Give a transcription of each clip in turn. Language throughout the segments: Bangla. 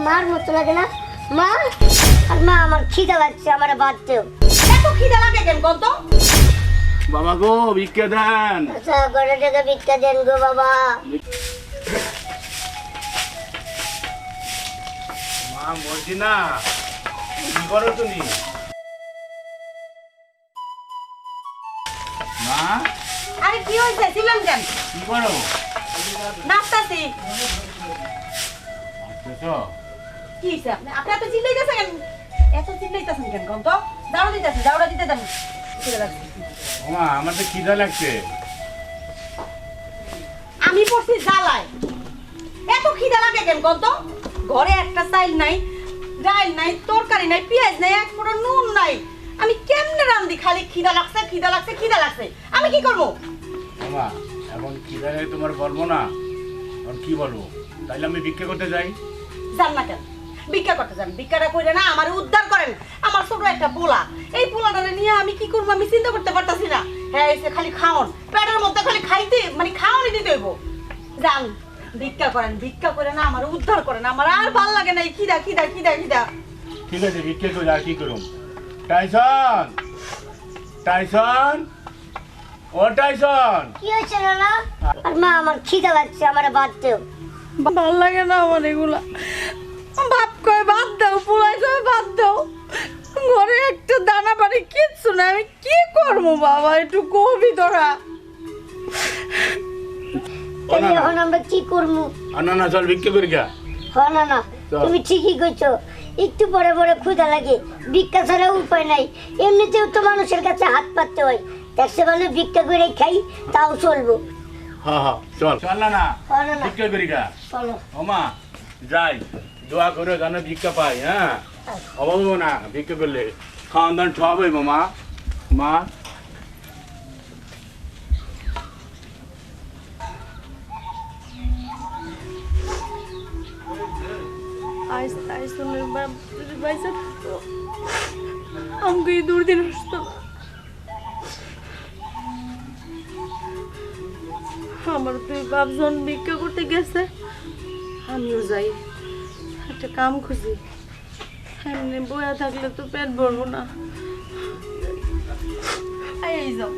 মার মতো লাগে না মা? আর মা আমার খিদা লাগছে, আমার বাদ দেও। এত খিদা লাগে কেন কত? বাবা গো ভিক্ষা দেন। আচ্ছা করে টাকা ভিক্ষা দেন গো বাবা। মা মরছি না, কি করো তুমি? মা আরে কি হইছে ছিলেন কেন? কি করো? নাচতাছি। আসতেছো? কি হইছে আপনি? আপনি এত চিল্লাইতেছেন কেন? এত চিল্লাইতেছেন কেন কত? দাওড়া দিতেছি, দাওড়া দিতে দেন। খিদা লাগছে। মা আমার তো খিদা লাগছে। আমি পড়ছি জ্বালায়। এত খিদা লাগে কেন কত? ঘরে একটা চাইল নাই, ডাল নাই, তরকারি নাই, পেঁয়াজ নাই, এক ফোঁটা নুন নাই। আমি কেমনে রান্ধি? খালি খিদা লাগছে, খিদা লাগছে, খিদা লাগছে। আমি কি করব? মা এখন খিদা লাগে তোমার বলবো না, আর কি বলবো? তাইলে আমি ভিক্ষা করতে যাই। যান না কেন? ভিক্ষা করতে যান। ভিক্ষাটা কইরা না আমার উদ্ধার করেন। আমার ছোট একটা পোলা, এই পোলাটারে নিয়ে আমি কি করবো আমি চিন্তা করতে পারতাছি না। হ্যাঁ এসে খালি খাওন, পেটের মধ্যে খালি খাইতে মানে খাওয়ানি দিতে হইব। যান ভিক্ষা করেন, ভিক্ষা করে না আমার উদ্ধার করেন। আমার আর ভাল লাগে না এই খিদা খিদা খিদা খিদা। ঠিক আছে ভিক্ষা করে আর কি করুম। টাইসন, টাইসন, ও টাইসন। কি হয়েছে না? আর মা আমার খিদা লাগছে, আমার বাদ দেও। ভাল লাগে না আমার এগুলা। বাপ কয় বাদ দাও, পোলাই কয় বাদ দাও। ঘরে একটা দানা পানি কিচ্ছু না, আমি কি করবো বাবা? একটু কবি তোরা। তাহলে এখন আমরা কি করবো? না না চল ভিক্ষা করি গা। না না চল। তুমি ঠিকই কইছো, একটু পরে পরে ক্ষুধা লাগে, ভিক্ষা ছাড়া উপায় নাই। এমনিতেও তো মানুষের কাছে হাত পাততে হয়, দেখছে ভালো ভিক্ষা করে খাই তাও চলবো। হ্যাঁ হ্যাঁ চল চল না না না না ভিক্ষা করি গা। চলো। ও মা যাই, দোয়া করে যেন ভিক্ষা পাই। হ্যাঁ অভাব হবো না ভিক্ষা করলে, খাওয়ান দান সব হইব মা। মা আমাকে এই দুর্দিন আসতো। আমার তুই বাপজন ভিক্ষা করতে গেছে, আমিও যাই একটা কাম খুঁজি। এমনি বয়া থাকলে তো পেট ভরবো না। এই যাও।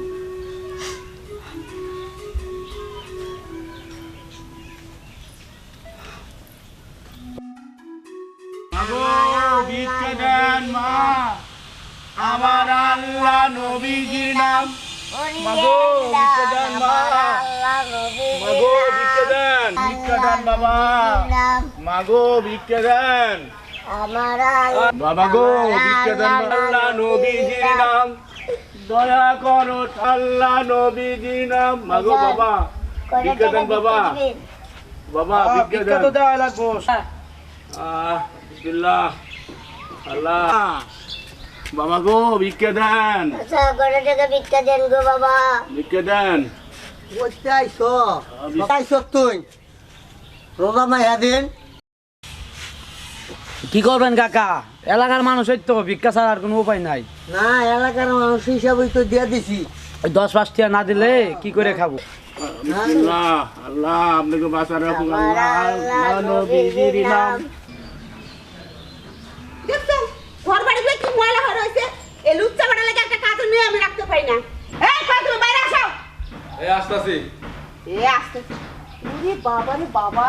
মাগো ভিক্ষা দেন মা, আমার আল্লাহ নবীজির নাম। মাগো ভিক্ষা দেন মা, মাগো ভিক্ষা দেন, ভিক্ষা দেন বাবা। মাগো ভিক্ষা দেন আমার বাবা গো, ভিক্ষা দেন আল্লাহ নবীজির নাম। দয়া করো আল্লাহ নবীজির নাম। মাগো বাবা ভিক্ষা দেন বাবা, বাবা ভিক্ষা দেন। তো দেওয়া লাগবো। বিসমিল্লাহ আল্লাহ। বাবা গো ভিক্ষা দেন, আচ্ছা করে টাকা ভিক্ষা দেন গো বাবা। ভিক্ষা দেন। বলতে আইসো আইসো তুই রোজা মাইয়া দিন। কি করবেন কাকা? এলাকার মানুষের তো ভিক্ষা ছাড়া আর কোনো উপায় নাই। না এলাকার মানুষ হিসাবেই তো দিয়ে দিছি। ওই 10-5 টাকা না দিলে কি করে খাবো? বিসমিল্লাহ আল্লাহ আপনাকে বাঁচা রাখুন আল্লাহ, আল্লাহ নবীজির নাম। দেখছেন ঘর বাড়িতে কি ময়লা হয়ে রয়েছে? এই লুচ্চা বাড়া লাগে একটা কাজ নিয়ে আমি রাখতে পারি না। এই কই তুমি বাইরে আসো। এই আসতাছি। এ আসতে ওরে বাবা রে বাবা,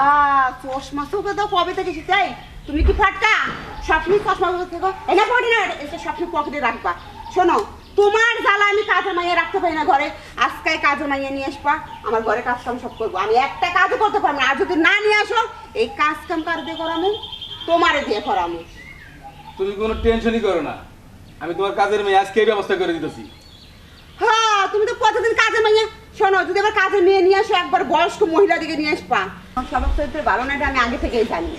চশমা চোখে তো কবে থেকে শিখাই? তুমি কি ফাটকা সবসময় চশমা চোখে থেকো? এনে পড়ে না এটা সবসময় পকেটে রাখবা। শোনো তোমার জ্বালা আমি কাজে মাইয়া রাখতে পারি না ঘরে। আজকে কাজে মাইয়া নিয়ে আসবা, আমার ঘরে কাজ কাম সব করবো। আমি একটা কাজও করতে পারবো না। আর যদি না নিয়ে আসো এই কাজ কাম কার দিয়ে করামো? তোমারে দিয়ে করামো। তুমি কোনো টেনশনই করো না, আমি তোমার কাজের মেয়ে আজকেই ব্যবস্থা করে দিতেছি। হ্যাঁ তুমি তো প্রতিদিন কাজে মাইয়া। শোনো যদি আবার কাজে মেয়ে নিয়ে আসো একবার বয়স্ক মহিলা দিকে নিয়ে আসবা। সবার চরিত্রে ভালো না, এটা আমি আগে থেকেই জানি।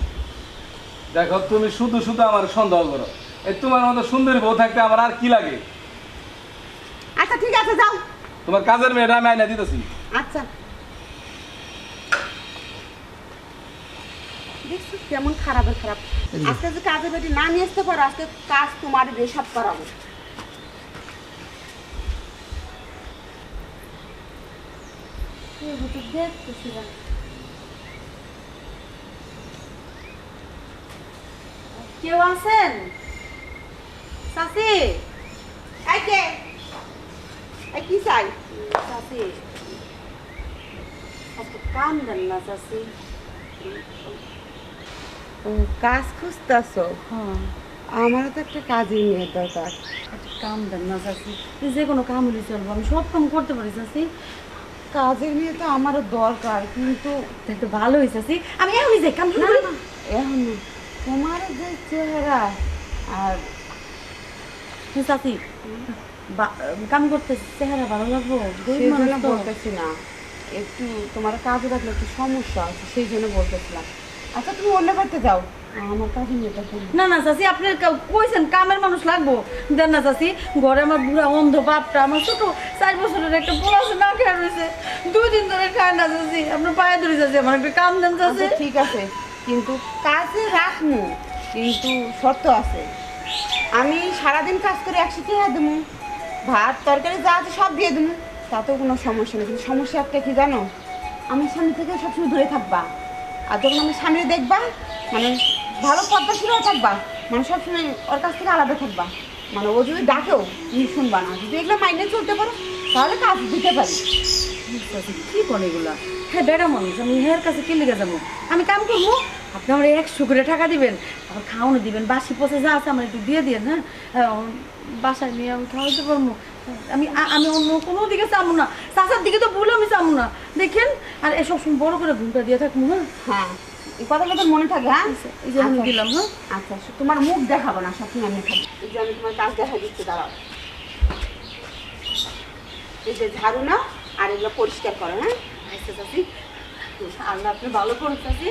দেখো তুমি শুধু শুধু আমার সন্দেহ করো। এই তোমার মতো সুন্দরী বউ থাকতে আমার আর কি লাগে? আচ্ছা ঠিক আছে যাও। তোমার কাজের মেয়েটা আমি আইনা দিতেছি। আচ্ছা দেখছো কেমন খারাপের খারাপ। আজকে যে কাজে বেটি না নিয়ে আসতে পারো, আজকে কাজ তোমার রেশাব করাবো। দেখতেছিলাম কেউ আছেন? চাচি, এই কে? এই কি চাই? চাচি, আজকে কাম দেন না চাচি। কাজ খুঁজতেছো? আমারও তো একটা কাজের মেয়ের দরকার। একটা কাম দেন না চাচি, যে কোনো কাম হলে চলবো, আমি সব কাম করতে পারি চাচি। কাজের মেয়ে তো আমারও দরকার, কিন্তু তাই তো ভালো হয়েছে চাচি, আমি এখনই যাই কাম শুরু করি। এখন না। তোমার যে চেহারা আর চাচি কাম করতে চেহারা ভালো লাগবো, গরিব সেই মানুষ জন্য তো। বলতেছি না, একটু তোমার কাজে রাখলে একটু সমস্যা আছে, সেই জন্য বলতেছিলাম। আচ্ছা তুমি অন্য করতে যাও, আমার কাজে মেয়েটা তুমি। না না চাচি, আপনি কইছেন কামের মানুষ লাগবো, দেন না চাচি। ঘরে আমার বুড়া অন্ধ বাপটা, আমার ছোট 4 বছরের একটা পোলাছে না খেয়ে রয়েছে, 2 দিন ধরে খায় না চাচি। আপনার পায়ে ধরে চাচি, আমার একটা কাম দেন চাচি। আচ্ছা, ঠিক আছে, কিন্তু কাজে রাখবো, কিন্তু শর্ত আছে। আমি সারাদিন কাজ করে 100 টাকা দেবো, ভাত তরকারি যা আছে সব দিয়ে দেবো, তাতেও কোনো সমস্যা নেই। কিন্তু সমস্যা একটা কি জানো, আমার স্বামী থেকে সবসময় দূরে থাকবা। আর যখন আমার স্বামী দেখবা, মানে ভালো পদ্মাশীল থাকবা, মানে সবসময় ওর কাছ থেকে আলাদা থাকবা। মানে ও যদি ডাকেও তুমি শুনবা না। যদি এগুলো মাইনে চলতে পারো তাহলে কাজ দিতে পারি। চাচি কি বলে এগুলা? হ্যাঁ বেড়া মানুষ, আমি হের কাছে কি লেগে যাবো? আমি কাম করবো, আপনি আমার 100 করে টাকা দিবেন, আবার খাওয়ানো দিবেন, বাসি পচে যা আছে আমার একটু দিয়ে দিন। হ্যাঁ, বাসায় নিয়ে আমি খাওয়াইতে পারবো। আমি আমি অন্য কোনো দিকে চাবো না, চাচার দিকে তো ভুল আমি চাবো না, দেখেন। আর এসব সময় বড় করে ঘুমটা দিয়ে থাকবো। হ্যাঁ হ্যাঁ, এই কথাটা তো মনে থাকে। হ্যাঁ, এই যে আমি দিলাম। হ্যাঁ আচ্ছা, তোমার মুখ দেখাবো না, সবসময় আমি খাবো। এই যে আমি তোমার কাজ দেখা দিচ্ছি, দাঁড়াও। এই যে ঝাড়ু না, আর এগুলো পরিষ্কার করো। হ্যাঁ আচ্ছা চাচি, আল্লাহ আপনি ভালো করুন চাচি।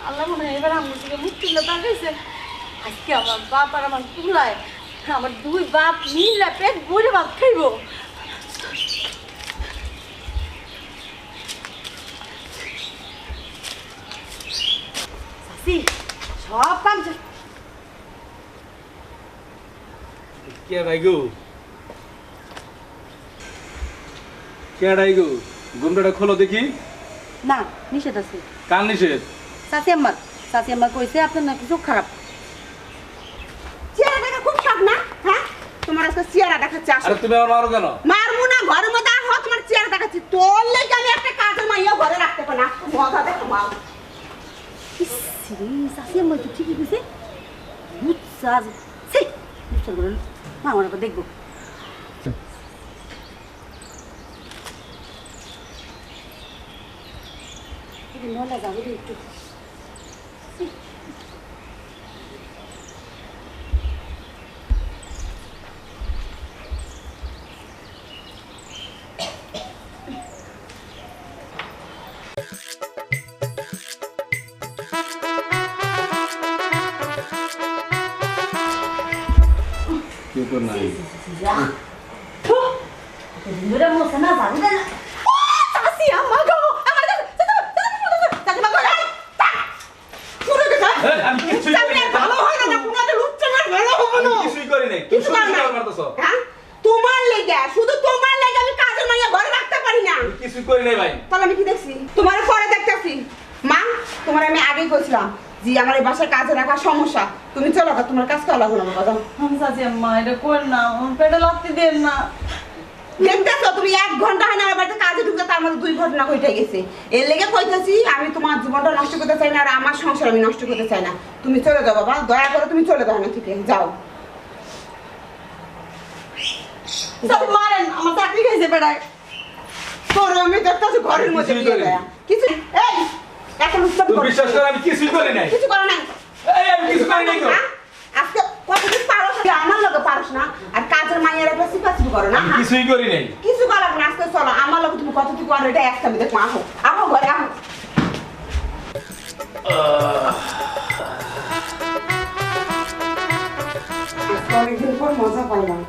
আল্লাহ মনে হয় এবার আমার থেকে মুখ তুলে তাকাইছে। আজকে আমার বাপ আর আমার তুলায় আমার 2 বাপ মিলে পেট ভরে ভাত খাইব। চাচি সব কাম কে ভাই গো? কে রাই গো? ঘুমটা খোলো দেখি। না, নিষেধ আছে। কান নিষেধ? চাচি আম্মা কইছে আপনার নাকি চোখ খারাপ। চেহারা দেখা খুব শখ না? হ্যাঁ, তোমার আজকে চেহারা দেখাচ্ছে। আসো। আরে তুমি আমার মারো কেন? মারবো না, ঘরের মধ্যে আর হো, তোমার চেহারা দেখাচ্ছি। তোর লেগে আমি একটা কাজের মাইয়া ঘরে রাখতে পারি না। মজা দেখো মা। চাচি আম্মা তো ঠিকই কইছে। বুঝছা সেই বুঝছা করে মা আমার আবার দেখবো। মজা যাবো একটু। কেউ তো নাই। ধরে মশা না যাবো না। চাচি আম্মা গো, আমার চাচি মা গো, শুরু করে দাও। এই, আমি কিছুই চাচি করিনি। আর ভালো হয় না, পুনাটা লুচ্চা না, ভালো হবে আমি না। কিছুই করি নাই। তুমি কিছু শুধু কর না। শুধু মারতেছো। হ্যাঁ, তোমার লেগে, শুধু তোমার লেগে আমি কাজের মাইয়া ঘরে রাখতে পারি না। আমি কিছুই করি নাই ভাই। তাহলে আমি কি দেখছি? তোমার পরে দেখতেছি। মা, তোমার আমি আগেই কইছিলাম জি আমার এই বাসায় কাজে রাখা সমস্যা। তুমি চলো, তোমার কাজ করা লাগবে না বাবা, যাও। চাচি আম্মা এটা কর না, আমার পেটে লাগতে দেন না। দেখতেছো তুমি 1 ঘন্টা হয় না আমার বাড়িতে কাজে ঢুকতে, তার মধ্যে 2 ঘটনা ঘটে গেছে। এর লেগে কইতাছি আমি তোমার জীবনটা নষ্ট করতে চাই না, আর আমার সংসার আমি নষ্ট করতে চাই না। তুমি চলে যাও বাবা, দয়া করে তুমি চলে যাও না, ঠিক আছে? যাও। সব মারেন, আমার চাকরি খাইছে বেড়ায়। তোর আমি দেখতেছি ঘরের মধ্যে কিছুই দিয়ে করিনি। দেয়া। কিছু এই এখন উৎসব তুমি করো। বিশ্বাস করো আমি কিছুই করি নাই। কিছু করো নাই। এই, আমি কিছু করি নাই তো। হ্যাঁ? আজকে কতদিন পারো না, আমার লগে পারোস না, আর কাজের মাইয়ার একটা সিপাসিপি করো না। আমি কিছুই করি নাই। কিছু করার না, আজকে চলো আমার লগে তুমি কতটুকু আর এটা একটা আমি দেখো। আহো আহো ঘরে আহো। আজকে অনেকদিন পর মজা পাইলাম।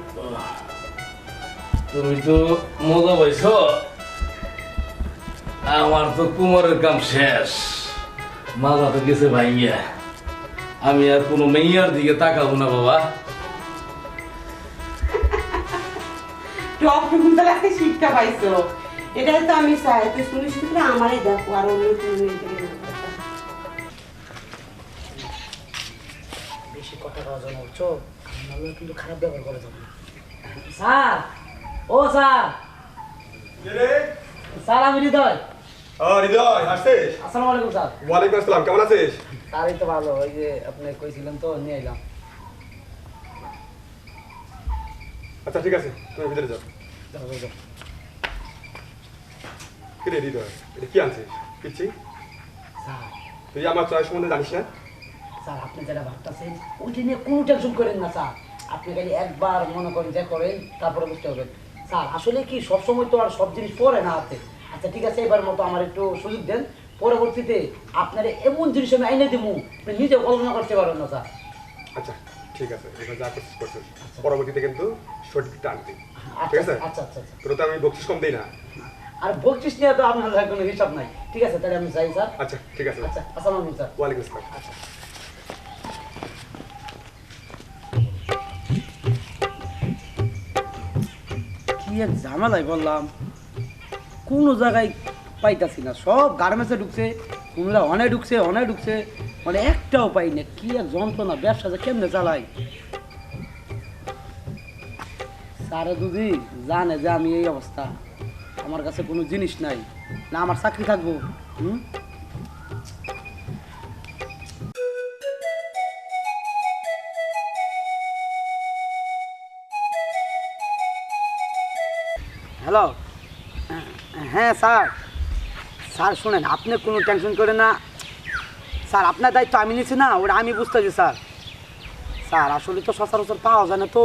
তুমি তো মজা পাইছ, আমার তো কুমারের কাম শেষ। মাজা তো গেছে ভাইয়া। আমি আর কোনো মেয়ের দিকে তাকাবো না বাবা। টপ টুকুন তো আজকে শিক্ষা পাইছো, এটাই তো আমি চাই। তুমি শুধু করে আমারই দেখো, আর অন্য তুমি মেয়েদের দেখো। বেশি কথা কওয়া যাবে না, বুঝছো? নাহলে কিন্তু খারাপ ব্যবহার করা যাবে না। স্যার, ও স্যার, স্যার আমি হৃদয়। হৃদয় আসছিস? আসসালামু আলাইকুম স্যার। ওয়ালাইকুম আসসালাম, কেমন আছিস? স্যার এই তো ভালো, ওই যে আপনি কইছিলেন তো নিয়ে এলাম। আচ্ছা ঠিক আছে, তুমি ভিতরে যাও। যাও, যাও, যাও। কি রে হৃদয়, এটা কি আনছিস? পিচ্ছি, স্যার, তুই আমার চয়েস সম্বন্ধে জানিস না? স্যার আপনি যেটা ভাবতেছেন ওইটা নিয়ে কোনো টেনশন করেন না স্যার। আপনি খালি একবার মনে করেন যে করেন, তারপরে বুঝতে হবে। স্যার আসলে কি সবসময় তো আর সব জিনিস পড়ে না হাতে। আচ্ছা ঠিক আছে, এবার মতো আমার একটু সুযোগ দেন, পরবর্তীতে আপনার এমন জিনিস আমি এনে দিব আপনি নিজে কল্পনা করতে পারবেন না স্যার। আচ্ছা ঠিক আছে, এবার যা করছিস করছিস, পরবর্তীতে কিন্তু সঠিকটা আনবি, আচ্ছা ঠিক আছে? আচ্ছা আচ্ছা আচ্ছা। তোর তো আমি বকশিস কম দিই না। আর বলছিস নিয়ে তো আপনার কোনো হিসাব নাই। ঠিক আছে তাহলে আমি যাই স্যার। আচ্ছা ঠিক আছে, আচ্ছা আসসালামু আলাইকুম স্যার। ওয়ালাইকুম আসসালাম। আচ্ছা কি এক ঝামেলায় বললাম, কোনো জায়গায় পাইতাছি না। সব গার্মেন্টসে ঢুকছে, কোনরা অনেক ঢুকছে, মানে একটাও পাই না। কি এক যন্ত্রণা, ব্যবসা যে কেমনে চালাই। স্যারে যদি জানে যে আমি এই অবস্থা, আমার কাছে কোনো জিনিস নাই, না আমার চাকরি থাকবো। হ্যালো, হ্যাঁ স্যার। স্যার শোনেন, আপনি কোনো টেনশন করেন না স্যার, আপনার দায়িত্ব আমি নিচ্ছি না, ওটা আমি বুঝতেছি স্যার। স্যার আসলে তো সচরাচর পাওয়া যায় না তো,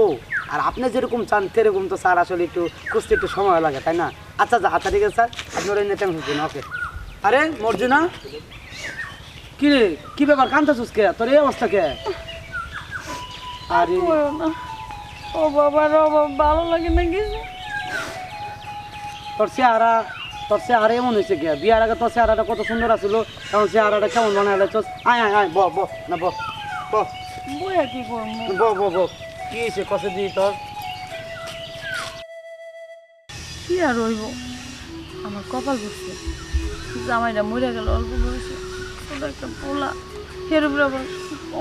আর আপনি যেরকম চান সেরকম তো স্যার আসলে একটু খুঁজতে একটু সময় লাগে, তাই না? আচ্ছা আচ্ছা ঠিক আছে স্যার, আপনার এনে টেনশন করুন। ওকে। আরে মর্জিনা, কি রে, কি ব্যাপার, কান্দাছিস কে? তোর এই অবস্থা কে? আরে ও বাবা রে, ও বাবা, ভালো লাগে না কিছু। তোর চেহারা এমন হয়েছে কে? বিয়ার আগে তোর চেহারাটা কত সুন্দর আছিল, এখন চেহারাটা কেমন বানাই লাগছস? আয় আয় আয়, ব ব না ব ব বইয়া কি করবো? ব ব ব কি হয়েছে কষে দিই তোর? কি আর রইব, আমার কপাল বুঝছে, জামাইটা মরে গেল অল্প বয়সে, ছোট একটা পোলা, এর উপরে আবার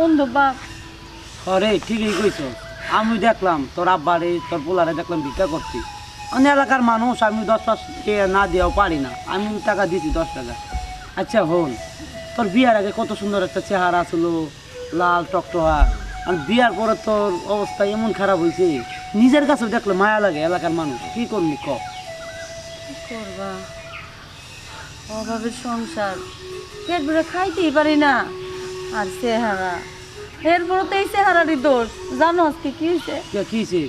অন্ধ বাপ। আরে ঠিকই কইছ, আমি দেখলাম তোর আব্বারে তোর পোলারে দেখলাম ভিক্ষা করছি। অন্য এলাকার মানুষ, আমি 10 টাকা না দিয়েও পারি না, আমি টাকা দিয়েছি 10 টাকা। আচ্ছা হন, তোর বিয়ার আগে কত সুন্দর একটা চেহারা ছিল, লাল টকটকা, আর বিয়ার পরে তোর অবস্থা এমন খারাপ হয়েছে, নিজের কাছেও দেখলে মায়া লাগে। এলাকার মানুষ কি করবি ক? কি করবা, অভাবের সংসার, পেট ভরে খাইতেই পারি না, আর চেহারা, এরপরও তো এই চেহারারই দোষ। জানো আজকে কি হয়েছে? কি হয়েছে?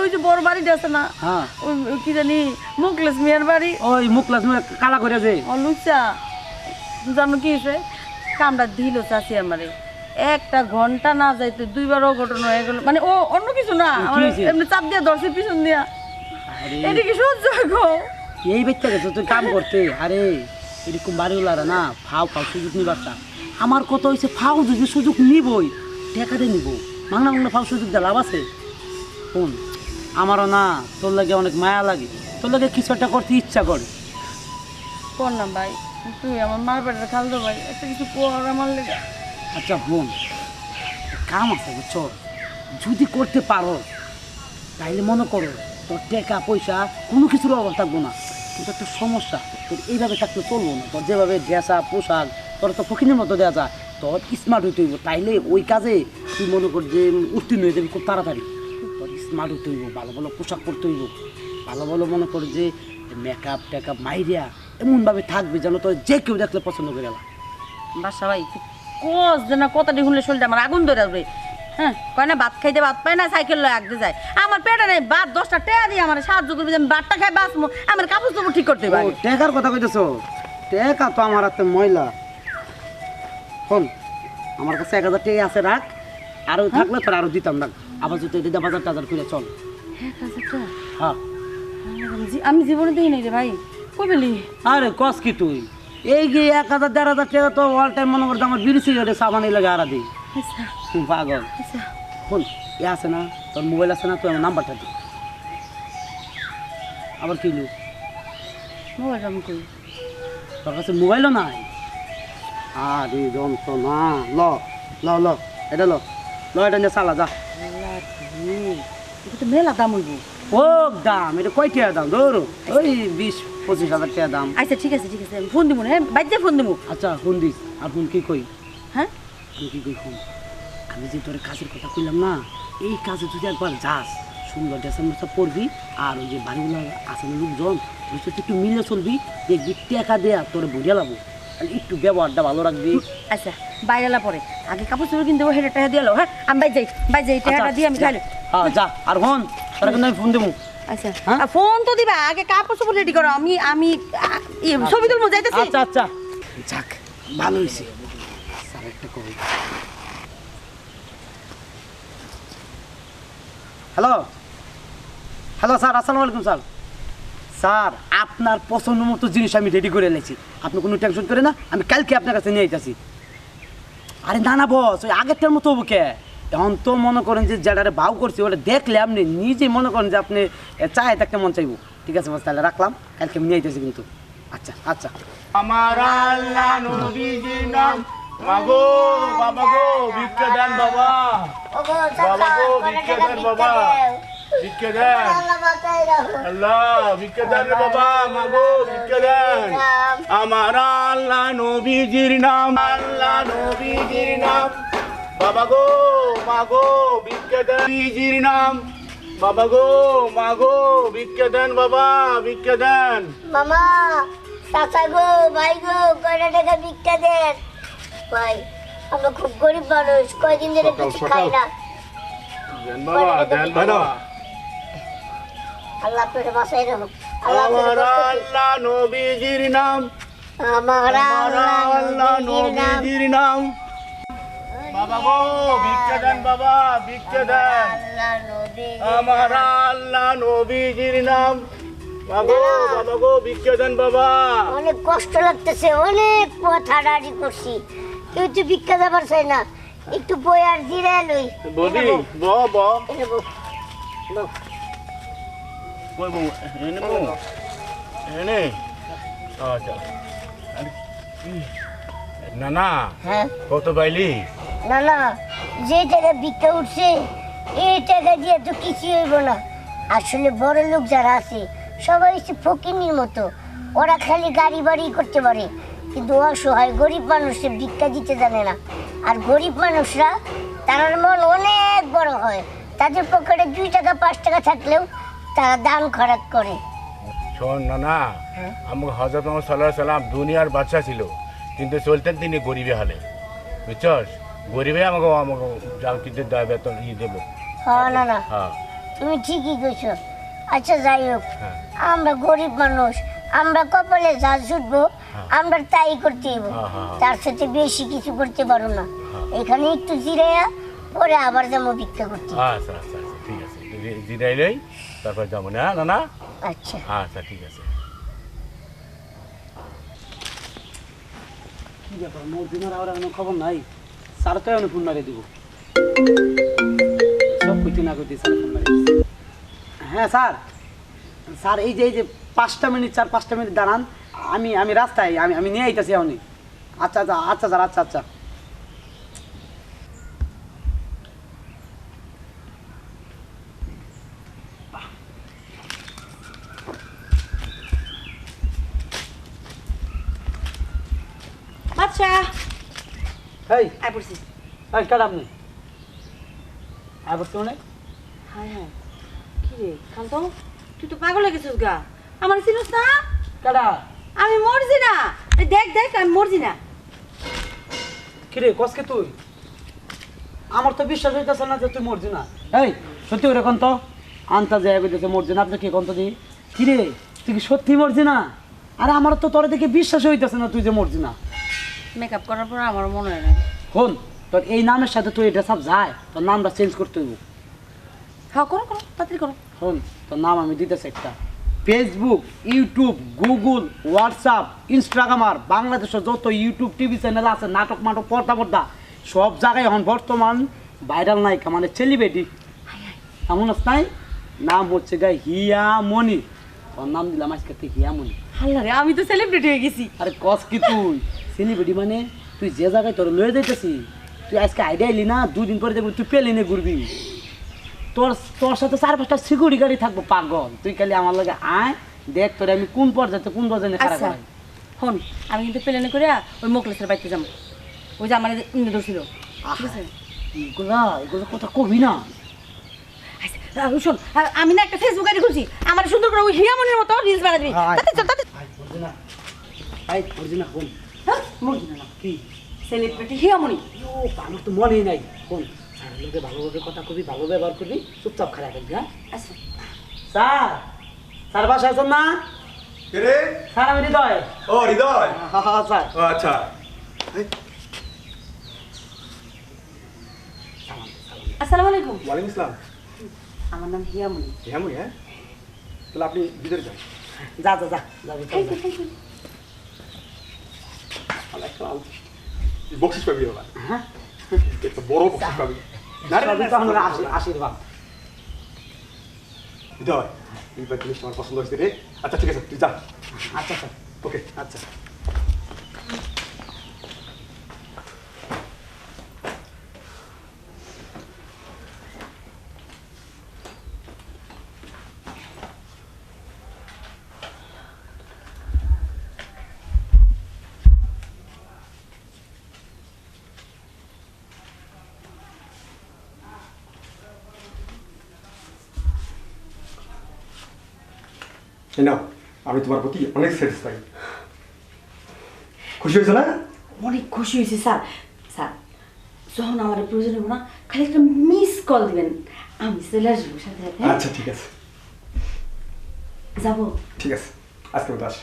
ওই যে বড় বাড়িটা আছে না, হ্যাঁ ওই কি জানি মুকলেশ মিয়ার বাড়ি, ওই মুখলাস কালা করে যে লুচা, জানো কি হয়েছে? কামড়া দিল চাষি আমারে, 1 ঘন্টা না যাইতে 2বার অঘটন হয়ে গেল। মানে ও অন্য কিছু না, আমার হয়েছে? এমনি চাপ দিয়ে ধরছে পিছন দিয়া। আরে এটা কি সহ্য গো? এই বাচ্চা গেছে তুই কাম করতে। আরে এরকম বাড়িওয়ালারা না ফাও সুযোগ নিবার চা। আমার কত হয়েছে, ফাও যদি সুযোগ নিবই টেকাতে নিব, মাংনা ফাও সুযোগ দিয়ে লাভ আছে? শোন, আমারও না তোর লাগে অনেক মায়া লাগে, তোর লাগে কিছু একটা করতে ইচ্ছা করে। কর না ভাই, তুই আমার মার পেটের খালতো ভাই, একটা কিছু কর আমার লেগে। আচ্ছা বোন, কাম আছে বুঝছো, যদি করতে পারো তাইলে মনে করো তোর টাকা পয়সা কোনো কিছুর অভাব থাকবো না। কিন্তু একটা সমস্যা, তোর এইভাবে থাকতে চলবো না। তোর যেভাবে ড্রেসা পোশাক, তোর তো ফকিনের মতো দেওয়া যায়, তোর স্মার্ট হইতে হইব, তাইলে ওই কাজে তুই মনে কর যে উত্তীর্ণ হয়ে যাবি খুব তাড়াতাড়ি। তোর স্মার্ট হইতে হইব, ভালো ভালো পোশাক পরতে হইব, ভালো ভালো মনে কর যে মেকআপ টেকআপ মাইরিয়া এমনভাবে থাকবে যেন তোর যে কেউ দেখলে পছন্দ করে গেল। বাসা ভাই কোচ যে না কথাটি শুনলে শরীরটা আমার আগুন ধরে আসবে। হ্যাঁ, কয় না ভাত খাইতে ভাত পায় না, সাইকেল লয়ে আগতে যায়। আমার পেটে নেই ভাত, 10টা টাকা দিয়ে আমার সাহায্য করবে, আমি ভাতটা খাই বাঁচবো, আমার কাপড় চোপড় ঠিক করতে পারি। টেকার কথা কইতেছো? টেকা তো আমার হাতে ময়লা। শোন, আমার কাছে 1000 টাকা আছে, রাখ, আরো থাকলে তোর আরো দিতাম, রাখ। আবার যদি দিদা বাজার টাজার করে চল। 1000 টাকা? হ্যাঁ। আমি জীবনে দিই নাই রে ভাই, কই বলি? আরে কস কি তুই? এই যে 1000 1500 টাকা তো অল টাইম মনে করতে আমার বিড়ি সিগারেট সাবান লাগে আরা দিই। আচ্ছা পাগল। আচ্ছা, শোন, এ আছে না, তোর মোবাইল আছে না, তুই আমার নাম্বারটা দি। আবার কি লু, মোবাইল আমি কই? তোর কাছে মোবাইলও নাই? আরে যন্ত্রণা। ল ল ল এটা লো এটা নিয়ে চালা যা। এটা তো মেলা দাম হইব। ও দাম এটা কয় টাকা দাম ধরো ওই 20-25 হাজার টাকা দাম। আচ্ছা ঠিক আছে আমি ফোন দিব হ্যাঁ বাইতে ফোন দিব। আচ্ছা ফোন দিস আর ফোন কি কই হ্যাঁ আমি কি কই ফোন আমি যে তোর কাজের কথা কইলাম না এই কাজে যদি একবার যাস সুন্দর ড্রেসের মতো পরবি আর ওই যে বাড়িগুলো আছে না লোকজন ওই সাথে একটু মিলে চলবি দেখবি টাকা দেয়া তোর বুঝে লাবো একটু ব্যবহারটা ভালো রাখবি। আচ্ছা বাইরেলা পরে আগে কাপড় চোপড় কিনতে হেঁটে টাকা দিয়ে লো হ্যাঁ আমি বাই যাই টাকাটা দিয়ে আমি খাইলে। হ্যাঁ যা আর ফোন তোরা কিন্তু আমি ফোন দেবো। আচ্ছা হ্যাঁ? ফোন তো দিবা আগে কাপড় চোপড় রেডি করো আমি ছবি তুলবো যাইতেছি। আচ্ছা আচ্ছা যাক ভালো হয়েছে স্যার একটা কবি। হ্যালো হ্যালো স্যার আসসালামু আলাইকুম স্যার। স্যার আপনার পছন্দ মতো জিনিস আমি রেডি করে এনেছি আপনি কোনো টেনশন করে না আমি কালকে আপনার কাছে নিয়ে আইতাছি। আরে না না বস ওই আগেরটার মতো হবো কে এখন তো মনে করেন যে যেটারে ভাও করছি ওটা দেখলে আপনি নিজে মনে করেন যে আপনি চায় থাকতে মন চাইবো। ঠিক আছে বস তাহলে রাখলাম কালকে আমি নিয়ে আইতেছি কিন্তু। আচ্ছা আচ্ছা আমার আল্লাহ নবীজির নাম মাগো বাবা গো ভিক্ষা দেন বাবা ওগো বাবা চাচা গো কয় ভিক্ষা টাকা দেন ভিক্ষা বাবা দেও? ভিক্ষা দেন আল্লাহ বাঁচাই রাখো। আল্লাহ ভিক্ষা দেন রে বাবা মাগো ভিক্ষা দেন আমার আল্লাহ নবীজির নাম আল্লাহ নবীজির নাম বাবা গো মাগো ভিক্ষা দেন নবীজির নাম বাবা গো মাগো ভিক্ষা দেন বাবা ভিক্ষা দেন মামা চাচা গো ভাই গো কয় টাকা ভিক্ষা দেন। ভাই আমরা খুব গরিব মানুষ কয়দিন ধরে কিছু খাই না। দেন বাবা দেন বাবা আল্লাহ আপনাকে বাঁচাই রাখো। আল্লাহ আমার আপনাকে কষ্ট দিক। আল্লাহ নবীজির নাম আমার আমার আল্লাহ নবীজির নাম বাবা গো ভিক্ষা দেন বাবা ভিক্ষা দেন আল্লাহ নবী আমার আল্লাহ নবীজির নাম বাবা গো ভিক্ষা দেন বাবা অনেক কষ্ট লাগতেছে অনেক পথ হাঁটাহাঁটি করছি কেউ তো ভিক্ষা দেবার চাই না একটু বই আর জিরে লই বদি ব ব এনে বউ। বউ। কই বউ এনে বউ এনে আচ্ছা না না হ্যাঁ কত পাইলি না না যে টাকা ভিক্ষা উঠছে এই টাকা দিয়ে তো কিছুই হইব না। আসলে বড় লোক যারা আছে সবাই হচ্ছে ফকিনির মতো ওরা খালি গাড়ি বাড়ি করতে পারে কিন্তু অসহায় গরিব মানুষের ভিক্ষা দিতে জানে না। আর গরিব মানুষরা তার মন অনেক বড় হয় তাদের পকেটে 2 টাকা 5 টাকা থাকলেও তারা দান খরচ করে। শোন না না আমাকে হজরত মোহাম্মদ সাল্লাল্লাহু আলাইহি সাল্লাম দুনিয়ার বাদশা ছিল কিন্তু চলতেন তিনি গরিবে হালে বুঝছস গরিবে আমাকে যা কিন্তু বেতন দেবো হ্যাঁ না না হ্যাঁ তুমি ঠিকই কইছো। আচ্ছা যাই হোক হ্যাঁ। আমরা গরিব মানুষ আমরা কপালে যা জুটবো আমরা তাই করতে হইব হ্যাঁ। তার সাথে বেশি কিছু করতে পারো না। এখানে একটু জিরাইয়া পরে আবার যাবো ভিক্ষা করতে। আচ্ছা আচ্ছা আচ্ছা ঠিক আছে জিরাইলেই তারপর যাবো না না না আচ্ছা আচ্ছা ঠিক আছে কি ব্যাপার মোর দিনের আর কোনো খবর নাই স্যার তো আমি ফোন মারিয়ে দিব সব কিছু না করতে স্যার ফোন মারিয়ে দিচ্ছে। হ্যাঁ স্যার স্যার এই যে 5টা মিনিট 4-5টা মিনিট দাঁড়ান আমি রাস্তায় আমি নিয়ে আইতাছি এখনই। আচ্ছা আচ্ছা আচ্ছা স্যার আচ্ছা আচ্ছা আচ্ছা এই আই পড়ছি। এই কাট আপনি আর বসতে মানে হ্যাঁ কি রে কান্ত তুই তো পাগল হয়ে গেছিস গা আমার চিনিস না কাটা আমি মরছি না এই দেখ আমি মরছি না। কিরে কসকে তুই আমার তো বিশ্বাস হইতেছে না যে তুই মরছি না। এই সত্যি করে কোন তো আনতা যায় কইতেছে মরছি না আপনি কি কোন তো দি কিরে তুই কি সত্যি মরছি না? আরে আমার তো তোর দেখে বিশ্বাস হইতেছে না তুই যে মরছি না। মেকআপ করার পর আমার মনে হয় না। শোন তোর এই নামের সাথে তুই এটা সব যায় তোর নামটা চেঞ্জ করতে হইব। হ্যাঁ করো তাড়াতাড়ি করো। শোন তোর নাম আমি দিতেছি একটা Facebook YouTube Google WhatsApp Instagram আর বাংলাদেশের যত ইউটিউব টিভি চ্যানেল আছে নাটক মাটক পর্দা সব জায়গায় এখন বর্তমান ভাইরাল নায়িকা মানে সেলিব্রিটি এমন নাই নাম হচ্ছে গাই হিয়ামণি ওর নাম দিলাম আজকে থেকে হিয়ামণি। আল্লাহ রে আমি তো সেলিব্রিটি হয়ে গেছি। আরে কস কি তুই সেলিব্রিটি মানে তুই যে জায়গায় তোর লয়ে যাইতেছি তুই আজকে আইডিয়া এলি না, 2 দিন পরে দেখবি তুই প্লেনে ঘুরবি। তোর তোর সাথে 4-5টা সিকিউরিটি গাড়ি থাকবো পাগল। তুই খালি আমার লগে আয়, দেখ তোরে আমি কোন পর্যায়ে কোন পর্যায়ে খারাপ আচ্ছা করাই। হন, আমি কিন্তু প্লেনে করে ওই মোকলেসের বাড়িতে যাবো, ওই যে আমার ইন্দু ধরছিল, ঠিক আছে? এগুলো কথা কবি না। আচ্ছা শোন, আমি না একটা ফেসবুক আইডি খুলছি, আমার সুন্দর করে ওই হিয়ামনির মতো রিলস বানাবি। তাতে চল, তাতে কি সেলিব্রিটি হিয়ামনি। আমার তো মনেই নাই। কোন স্যার লোকে ভালোভাবে কথা কবি, ভালো ব্যবহার করবি, চুপচাপ খারাপ করবি। হ্যাঁ আচ্ছা স্যার, স্যার বাসায় আছেন না? কে রে? স্যার আমি হৃদয়। ও হৃদয়, স্যার ও আচ্ছা। আসসালামু আলাইকুম। ওয়ালাইকুম আসসালাম। আমার নাম হিয়ামনি। হ্যাঁ মুই, হ্যাঁ তাহলে আপনি ভিতরে যান। যা যা যা যা থ্যাংক ইউ, থ্যাংক ইউ। বকশিস পাবি বাবা, হ্যাঁ একটা বড় বকশিস পাবি। না রে, সবই তো আমার আশীর্বাদ। হৃদয়, এইবার জিনিসটা আমার পছন্দ হয়েছে রে। আচ্ছা ঠিক আছে, তুই যা। আচ্ছা স্যার, ওকে। আচ্ছা। না, আমি তোমার প্রতি অনেক স্যাটিসফাই। খুশি হয়েছে না? অনেক খুশি হয়েছি স্যার। স্যার যখন আমার প্রয়োজন হবে না, খালি একটা মিস কল দিবেন, আমি চলে আসবো সাথে সাথে। আচ্ছা ঠিক আছে, যাবো। ঠিক আছে, আজকে মতো আসি।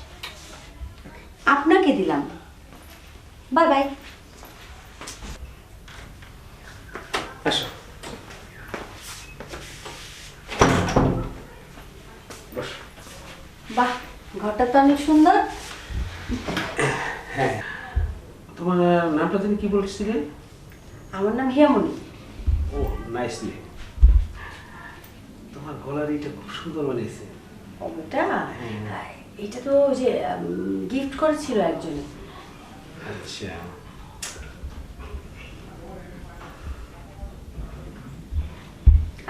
আপনাকে দিলাম, বাই বাই। আসো, বস। বাহ, ঘরটা তো অনেক সুন্দর। হ্যাঁ, তোমার নামটা তুমি কি বলছিলে? আমার নাম হিয়ামনি। ও নাইস নেম। তোমার গলার এটা খুব সুন্দর মানিয়েছে। ওটা এটা তো যে গিফট করেছিল একজনে। আচ্ছা,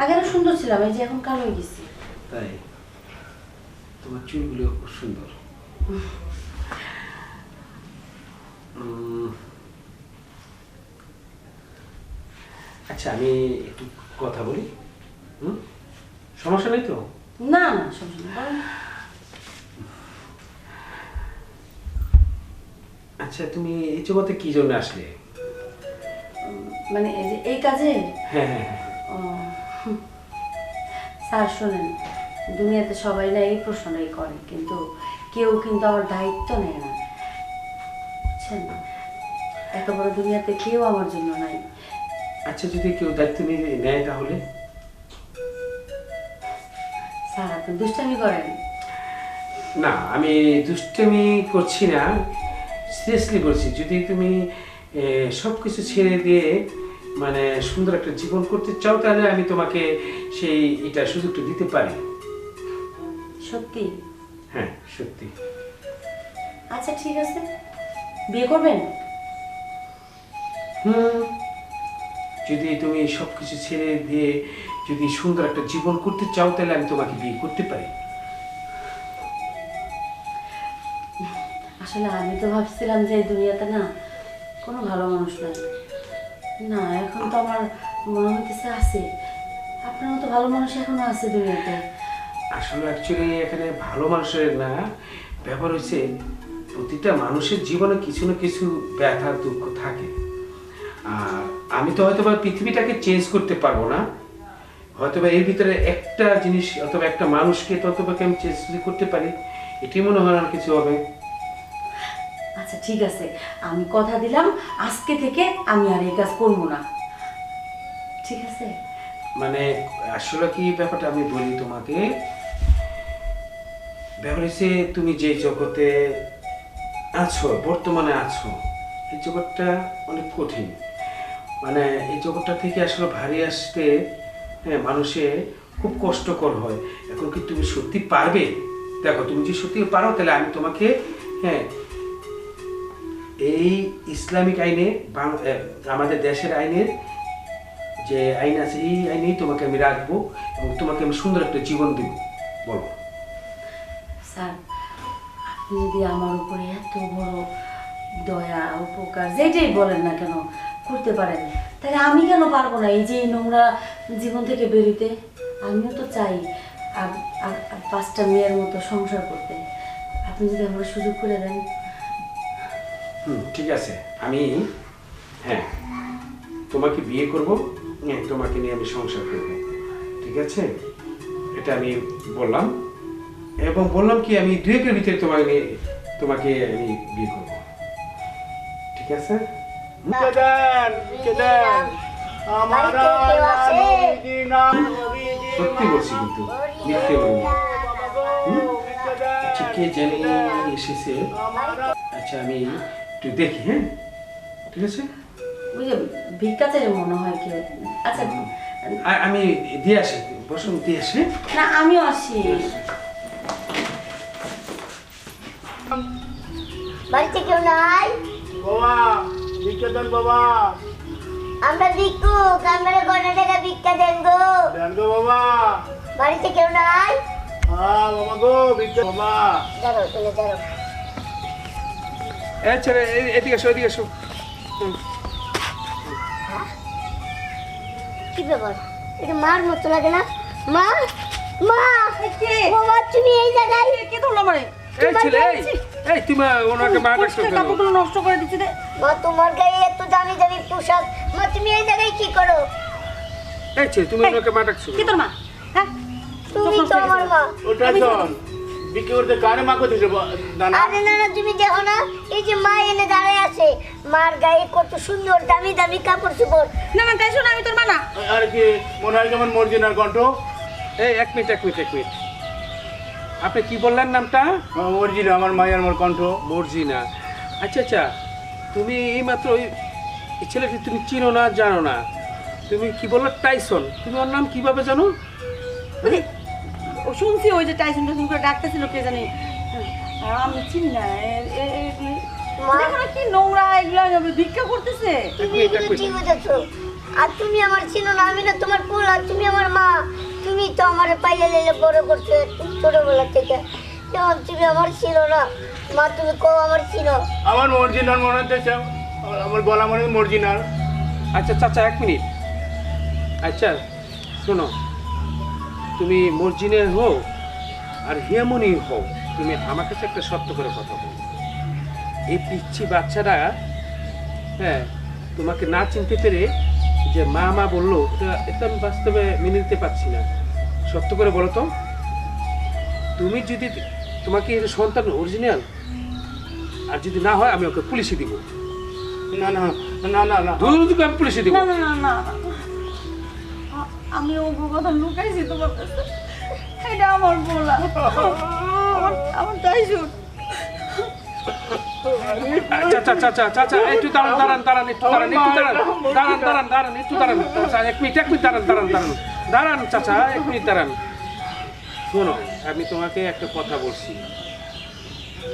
আগে আরো সুন্দর ছিলাম, এই যে এখন কালো হয়ে গেছি। তাই? তোমার চুলগুলো খুব সুন্দর। আচ্ছা, আমি একটু কথা বলি। সমস্যা নেই তো? না না, সমস্যা নেই, বলেন। আচ্ছা, তুমি এই জগতে কি জন্য আসলে? মানে এই যে এই কাজে হ্যাঁ হ্যাঁ হ্যাঁ। ও, স্যার শোনেন, দুনিয়াতে সবাই না এই প্রশ্নটাই করে, কিন্তু কেউ কিন্তু আমার দায়িত্ব নেয় না, বুঝছেন? এত বড় দুনিয়াতে কেউ আমার জন্য নাই। আচ্ছা, যদি কেউ দায়িত্ব নেয় তাহলে? স্যার আপনি দুষ্টামি করেন। না, আমি দুষ্টামি করছি না, সিরিয়াসলি বলছি। যদি তুমি সব কিছু ছেড়ে দিয়ে মানে সুন্দর একটা জীবন করতে চাও, তাহলে আমি তোমাকে সেই এটা সুযোগটা দিতে পারি। সত্যি? হ্যাঁ সত্যি। আচ্ছা ঠিক আছে, বিয়ে করবেন? যদি তুমি সব কিছু ছেড়ে দিয়ে যদি সুন্দর একটা জীবন করতে চাও, তাহলে আমি তোমাকে বিয়ে করতে পারি। আসলে আমি তো ভাবছিলাম যে এই দুনিয়াতে না কোনো ভালো মানুষ নাই। না, এখন তো আমার মনে হইতেছে আছে, আপনার মতো ভালো মানুষ এখনো আছে দুনিয়াতে। আসলে অ্যাকচুয়ালি এখানে ভালো মানুষের না, ব্যাপার হচ্ছে প্রতিটা মানুষের জীবনে কিছু না কিছু ব্যথা দুঃখ থাকে। আর আমি তো হয়তো বা পৃথিবীটাকে চেঞ্জ করতে পারবো না, হয়তো বা এর ভিতরে একটা জিনিস অথবা একটা মানুষকে ততবাকে আমি চেঞ্জ করতে পারি, এটি মনে হয় না কিছু হবে। আচ্ছা ঠিক আছে, আমি কথা দিলাম আজকে থেকে আমি আর এই কাজ করবো না, ঠিক আছে? মানে আসলে কি ব্যাপারটা আমি বলি তোমাকে, ব্যাপার হচ্ছে তুমি যে জগতে আছো, বর্তমানে আছো, এই জগৎটা অনেক কঠিন। মানে এই জগৎটা থেকে আসলে ভারী আসতে হ্যাঁ মানুষের খুব কষ্টকর হয়। এখন কি তুমি সত্যি পারবে? দেখো, তুমি যদি সত্যি পারো তাহলে আমি তোমাকে হ্যাঁ এই ইসলামিক আইনে আমাদের দেশের আইনের যে আইন আছে এই আইনেই তোমাকে আমি রাখবো এবং তোমাকে আমি সুন্দর একটা জীবন দেব। বলো। স্যার, আপনি যদি আমার উপরে এত বড় দয়া উপকার যেটাই বলেন না কেন করতে পারেন, তাহলে আমি কেন পারবো না এই যে এই নোংরা জীবন থেকে বেরোতে? আমিও তো চাই আর আর আর 5টা মেয়ের মতো সংসার করতে। আপনি যদি আমার সুযোগ করে দেন। ঠিক আছে, আমি হ্যাঁ তোমাকে বিয়ে করব, তোমাকে নিয়ে আমি সংসার করব, ঠিক আছে? এটা আমি বললাম এবং বললাম কি আমি 2 একের ভিতরে তোমাকে আমি বিয়ে করব, ঠিক আছে? সত্যি বলছি কিন্তু মিথ্যে বলিনি। আচ্ছা, কে জানি এসেছে। আচ্ছা, আমি একটু দেখি। হ্যাঁ, ঠিক আছে। ওই যে ভিক্ষা চাইলে মনে হয় কি। আচ্ছা, আমি দিয়ে আসি, বসুন, দিয়ে আসি। না আমিও আসি। বাড়িতে কেউ নাই? বাবা ভিক্ষা দেন বাবা। আমরা ভিক্ষুক, আমরা কটা টাকা ভিক্ষা দেন গো। দেন গো বাবা। বাড়িতে কেউ নাই? হ্যাঁ বাবা গো, ভিক্ষা বাবা। দাঁড়াও, তুমি দাঁড়াও। ছেলে এদিকে এসো, এদিকে এসো। কি ব্যাপার? এটা মার মতো লাগে না? মা, মা, কে? বাবা তুমি এই জায়গায়? কে ধরলো আমারে? এই ছেলে, এই তুমি ওনাকে মা ডাকছো কেন? কাপড়গুলো নষ্ট করে দিচ্ছে রে। মা তোমার গায়ে এত দামি দামি পোশাক, মা তুমি এই জায়গায় কি করো? এই ছেলে, তুমি ওনাকে মা ডাকছো কে কেন? তোর মা? হ্যাঁ, তুমি তো আমার মা। ওটা শোন, ভিক্ষা করতে কারে মা করতেছে দানা? আরে না না, তুমি দেখো না, এই যে মা এনে দাঁড়ায় আছে, মার গায়ে কত সুন্দর দামি দামি কাপড় চোপড়। না না, তাই শোনো, আমি তোর মা না। আর কি মনে হয় কেমন মর্জিনার কণ্ঠ? এই এক মিনিট। আপনি কি বললেন নামটা? মর্জিনা, আমার মায়ের মোর কণ্ঠ। মর্জিনা। আচ্ছা, তুমি এইমাত্র এই ছেলেটি তুমি চিনো না, জানো না। তুমি কি বললো? টাইসন। তুমি ওর নাম কিভাবে জানো? ও শুনছি ওই যে টাইসন করে ডাকতেছিল, কে জানি। আমি চিনি না। দেখো না কি নোংরা এগুলো ভিক্ষা করতেছে। তুমি এগুলো ঠিক বুঝেছো? আর তুমি আমার চিনো না, আমি না তোমার ফুল, আর তুমি আমার মা। তুমি তো আমার পাইলে লেলে বড় করছো ছোটবেলা থেকে, যখন তুমি আমার ছিল না। মা তুমি কো আমার ছিল? আমার মর্জিনার মনে হচ্ছে, আমার গলা মনে হয় মর্জিনার। আচ্ছা চাচা, 1 মিনিট। আচ্ছা শোনো, তুমি মর্জিনে হও আর হেমনি হও, তুমি আমার কাছে একটা সত্য করে কথা বলো। এই পিচ্ছি বাচ্চারা হ্যাঁ তোমাকে না চিনতে পেরে যে মা বললো, এটা আমি বাস্তবে মেনে নিতে পারছি না। সত্য করে বলো তো, তুমি যদি তোমাকে এই সন্তান অরিজিনাল, আর যদি না হয় আমি ওকে পুলিশে দিব। না না না না না, আমি পুলিশে দিব। না না না না, আমি ও কথা লুকাইছি তোমার কাছে। এটা আমার বলা, আমার টাইসন। চাচা একটু দাঁড়ান, চাচা 1 মিনিট দাঁড়ান। শোনো, আমি তোমাকে একটা কথা বলছি।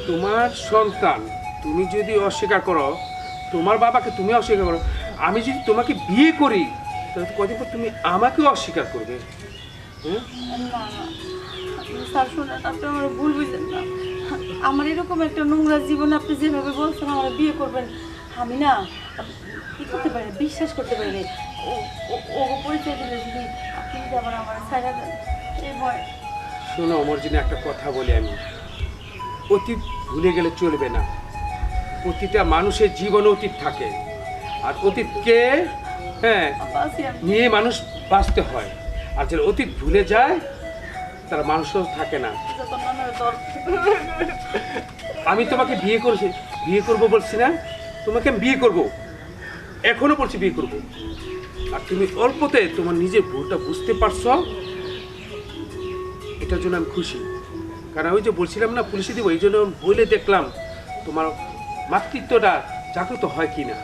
তোমার সন্তান তুমি যদি অস্বীকার করো, তোমার বাবাকে তুমি অস্বীকার করো, আমি যদি তোমাকে বিয়ে করি তাহলে তো কদিন পর তুমি আমাকেও অস্বীকার করবে। স্যার শোনেন, আপনি আমার ভুল বুঝলেন না। আমার এরকম একটা নোংরা জীবন আপনি যেভাবে বলছেন আমার বিয়ে করবেন, আমি না কি করতে পারি, বিশ্বাস করতে পারি। ও পরিচয় দিলে যদি আপনি যদি আবার আমার ছাড়া দেন এই ভয়। শোনো মর্জিনা, একটা কথা বলি আমি, অতীত ভুলে গেলে চলবে না। প্রতিটা মানুষের জীবনে অতীত থাকে, আর অতীতকে নিয়ে মানুষ বাঁচতে হয়। আর যারা অতীত ভুলে যায় তারা মানুষও থাকে না। আমি তোমাকে বিয়ে করবো বলছি না? তোমাকে আমি বিয়ে করবো, এখনো বলছি বিয়ে করবো। আর তুমি অল্পতে তোমার নিজের ভুলটা বুঝতে পারছো, এটার জন্য আমি খুশি। কারণ ওই যে বলছিলাম না পুলিশে দিব, এই জন্য বলে দেখলাম তোমার মাতৃত্বটা জাগ্রত হয় কি না।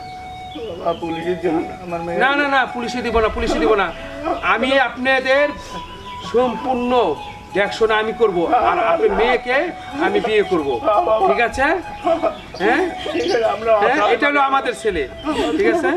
পুলিশের জন্য আমার মেয়ে। না পুলিশে দিব না। আমি আপনাদের সম্পূর্ণ দেখশোনা আমি করব আর আপনার মেয়েকে আমি বিয়ে করব, ঠিক আছে? হ্যাঁ, ঠিক আছে, আমরা হ্যাঁ, এটা হলো আমাদের ছেলে, ঠিক আছে?